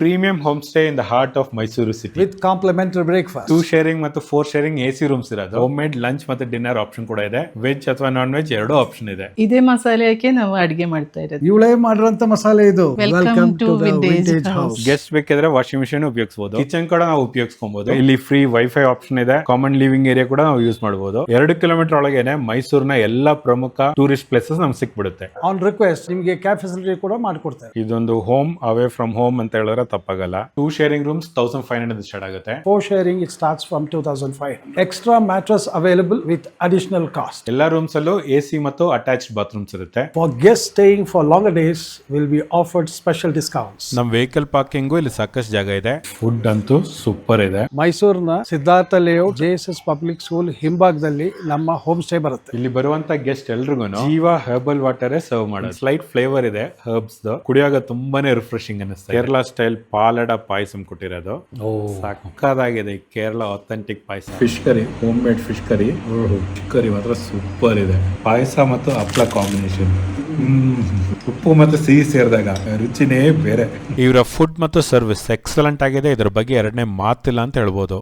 Premium home stay in the heart of Mysuru city with complimentary breakfast. 2 sharing ಮತ್ತು 4 sharing AC rooms ಇರೋದು. Home made lunch ಮತ್ತೆ dinner option ಕೂಡ ಇದೆ. Veg ಅಥವಾ non veg ಎರಡೂ option ಇದೆ. ಇದೇ ಮಸಾಲೆಗೆ ನಾವು ಅಡಿಗೆ ಮಾಡ್ತಾ ಇರೋದು. ಇವಳೇ ಮಾಡಿರೋಂತ ಮಸಾಲೆ ಇದು. Welcome to the Vintage House. House. Guest ಬೇಕಿದ್ರೆ ವಾಷಿಂಗ್ ಮಿಷಿನ್ ಉಪಯೋಗಿಸಬಹುದು. ಕಿಚನ್ ಕೂಡ ನಾವು ಉಪಯೋಗಿಸಬಹುದು. ಇಲ್ಲಿ ಫ್ರೀ ವೈಫೈ ಆಪ್ಷನ್ ಇದೆ. ಕಾಮನ್ ಲಿವಿಂಗ್ ಏರಿಯಾ ಕೂಡ ನಾವು ಯೂಸ್ ಮಾಡಬಹುದು. 2 ಕಿಲೋಮೀಟರ್ ಒಳಗೇನೆ ಮೈಸೂರಿನ ಎಲ್ಲಾ ಪ್ರಮುಖ ಟೂರಿಸ್ಟ್ ಪ್ಲೇಸಸ್ ನಮ್ಗೆ ಸಿಕ್ಬಿಡುತ್ತೆ. On request ನಿಮಗೆ ಕ್ಯಾಬ್ ಫೆಸಿಲಿಟಿ ಕೂಡ ಮಾಡ್ಕೊಡ್ತಾರೆ. ಇದೊಂದು ಹೋಮ್ ಅವೇ ಫ್ರಮ್ ಹೋಮ್ ಅಂತ ಹೇಳಿದ್ರೆ ತಪ್ಪಾಗಲ್ಲ. 2 ಶೇರಿಂಗ್ ರೂಮ್ಸ್ 1500 ಸ್ಟಾರ್ಟ್ ಆಗುತ್ತೆ. 4 sharing it starts from 2005. Extra mattress available with additional cost. ಎಲ್ಲಾ ರೂಮ್ಸ್ ಅಲ್ಲೂ ಎಸಿ ಮತ್ತು ಅಟ್ಯಾಚ್ಡ್ ಬಾತ್ರೂಮ್ಸ್ ಇರುತ್ತೆ. For guests staying for longer days will be offered special discounts. ನಮ್ vehicle parking ಇಲ್ಲಿ ಸಾಕಷ್ಟು ಜಾಗ ಇದೆ. ಫುಡ್ ಅಂತೂ ಸೂಪರ್ ಇದೆ. ಮೈಸೂರಿನ Siddhartha layout JSS public school ಹಿಂಭಾಗದಲ್ಲಿ ನಮ್ಮ ಹೋಮ್ ಸ್ಟೇ ಬರುತ್ತೆ. ಇಲ್ಲಿ ಬರುವಂತ ಗೆಸ್ಟ್ ಎಲ್ರಿಗೂ ಜೀವ ಹರ್ಬಲ್ ವಾಟರ್ ಸರ್ವ್ ಮಾಡೋದು. ಸ್ಲೈಟ್ ಫ್ಲೇವರ್ ಇದೆ ಹರ್ಬ್ಸ್. ಕುಡಿಯಾಗ ತುಂಬಾನೇ ರಿಫ್ರೆಶಿಂಗ್ ಅನಿಸ್ತದೆ. ಕೇರಳ ಸ್ಟೈಲ್ ಪಾಲಡ ಪಾಯಸಂ ಕೊಟ್ಟಿರೋದು. ಸಕ್ಕದಾಗಿದೆ Kerala authentic payasa. Fish curry, homemade fish curry. Fish curry ಮಾತ್ರ ಸೂಪರ್ ಇದೆ. ಪಾಯಸ ಮತ್ತು ಹಪ್ಪಳ ಕಾಂಬಿನೇಷನ್. ಉಪ್ಪು ಮತ್ತು ಸಿಹಿ ಸೇರಿದಾಗ ರುಚಿನೇ ಬೇರೆ. ಇವರ ಫುಡ್ ಮತ್ತು ಸರ್ವಿಸ್ ಎಕ್ಸಲೆಂಟ್ ಆಗಿದೆ. ಇದರ ಬಗ್ಗೆ ಎರಡನೇ ಮಾತಿಲ್ಲ ಅಂತ ಹೇಳ್ಬೋದು.